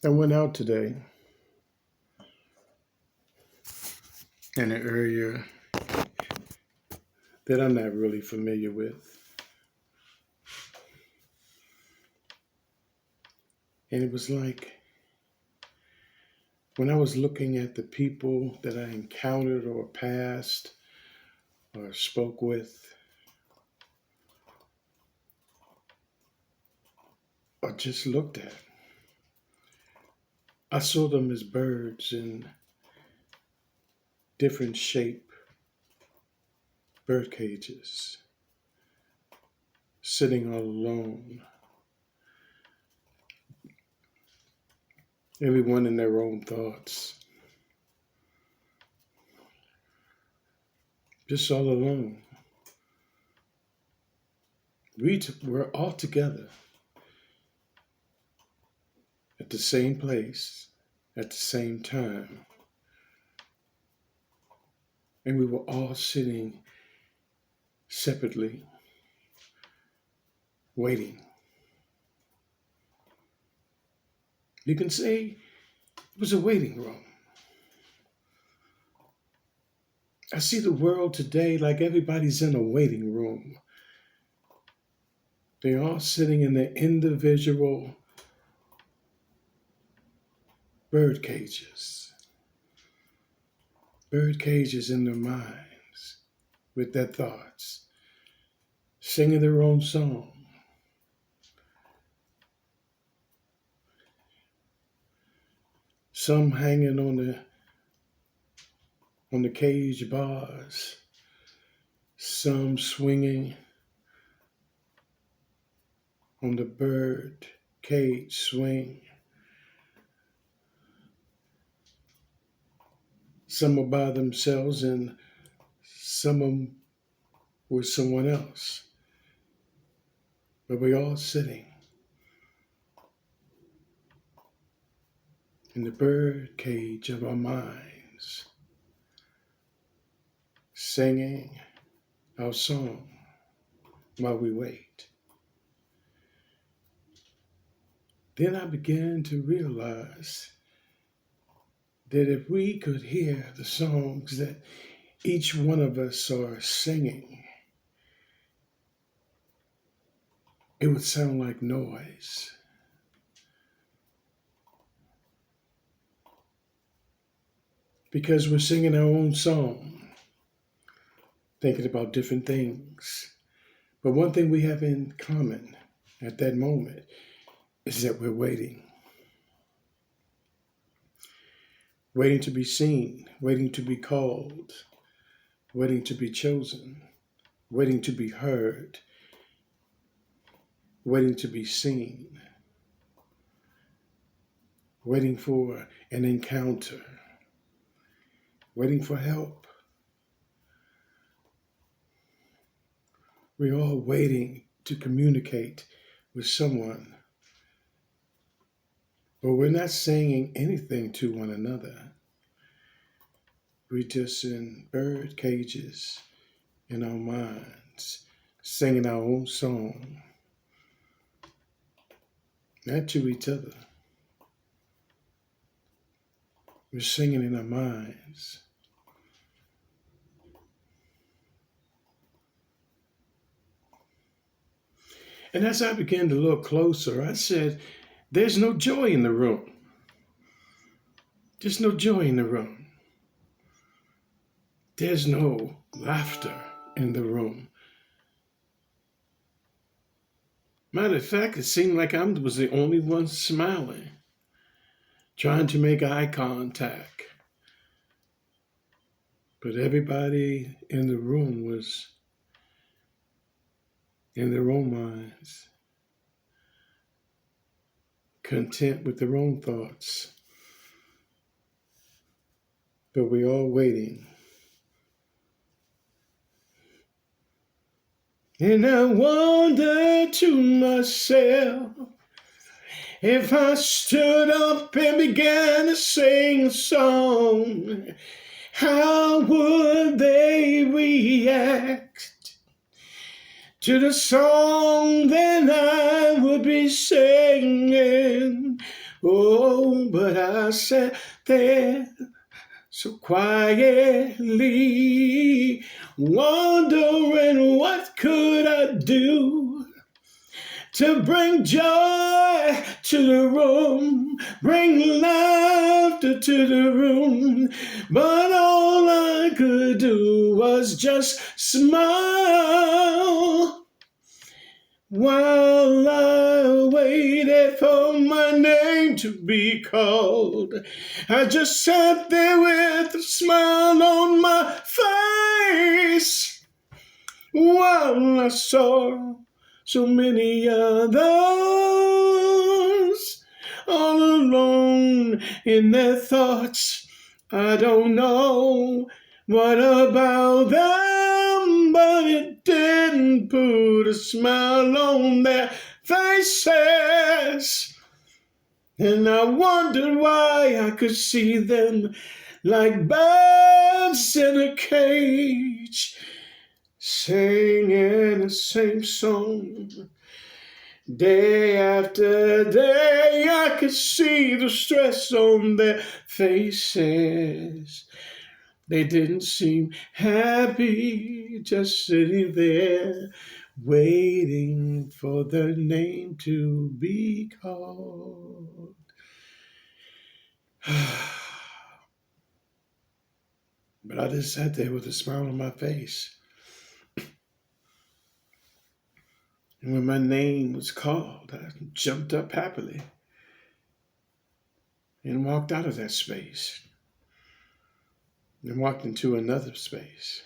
I went out today in an area that I'm not really familiar with. And it was like when I was looking at the people that I encountered or passed or spoke with or just looked at, I saw them as birds in different shape bird cages, sitting all alone, everyone in their own thoughts, just all alone. We're all together at the same place at the same time. And we were all sitting separately, waiting. You can say it was a waiting room. I see the world today like everybody's in a waiting room. They're all sitting in their individual bird cages in their minds with their thoughts, singing their own song. Some hanging on the cage bars, some swinging on the bird cage swing. Some are by themselves and some of them with someone else. But we're all sitting in the bird cage of our minds, singing our song while we wait. Then I began to realize that if we could hear the songs that each one of us are singing, it would sound like noise. Because we're singing our own song, thinking about different things. But one thing we have in common at that moment is that we're waiting. Waiting to be seen, waiting to be called, waiting to be chosen, waiting to be heard, waiting to be seen, waiting for an encounter, waiting for help. We're all waiting to communicate with someone, but we're not saying anything to one another. We're just in bird cages in our minds, singing our own song, not to each other. We're singing in our minds. And as I began to look closer, I said, there's no joy in the room. There's no joy in the room. There's no laughter in the room. Matter of fact, it seemed like I was the only one smiling, trying to make eye contact. But everybody in the room was in their own minds, content with their own thoughts. But we're all waiting. And I wonder to myself, if I stood up and began to sing a song, how would they react to the song that I would be singing? Oh, but I sat there so quietly, wondering what could I do to bring joy to the room, bring laughter to the room. But all I could do was just smile while I waited for my name to be called. I just sat there with a smile on my face while I saw so many others all alone in their thoughts. I don't know what about them, but it didn't put a smile on their faces. And I wondered why I could see them like birds in a cage, singing the same song. Day after day, I could see the stress on their faces. They didn't seem happy, just sitting there, waiting for their name to be called. But I just sat there with a smile on my face. And when my name was called, I jumped up happily and walked out of that space and walked into another space.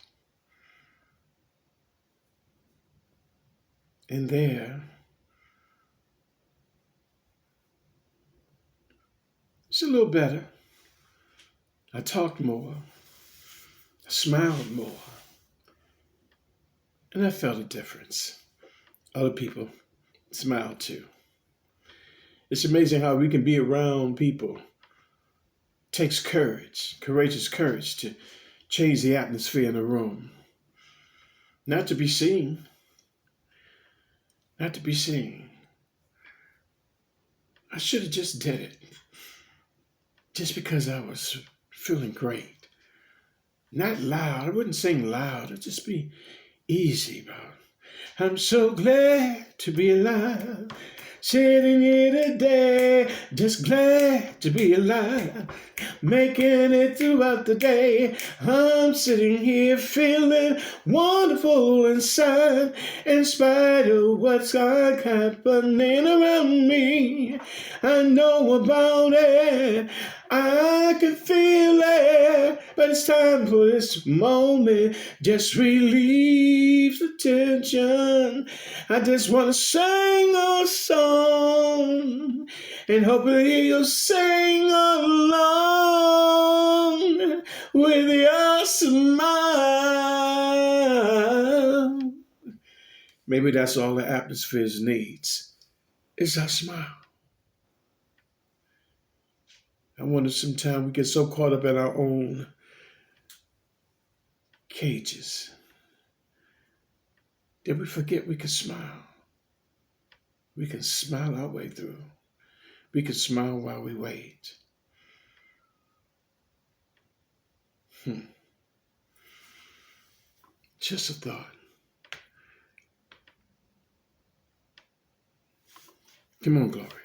And there, it's a little better. I talked more, I smiled more, and I felt a difference. Other people smiled too. It's amazing how we can be around people. It takes courage, courageous courage to change the atmosphere in a room. Not to be seen, not to be seen. I should have just did it. Just because I was feeling great. Not loud. I wouldn't sing loud. It'd just be easy about. I'm so glad to be alive. Sitting here today, just glad to be alive. Making it throughout the day. I'm sitting here feeling wonderful inside. In spite of what's happening around me. I know about it. I can feel it. But it's time for this moment. Just relieve the tension. I just want to sing a song. And hopefully you'll sing along with your smile. Maybe that's all the atmosphere needs, is our smile. I wonder sometimes we get so caught up in our own cages that we forget we can smile. We can smile our way through. We can smile while we wait. Just a thought. Come on, Glory.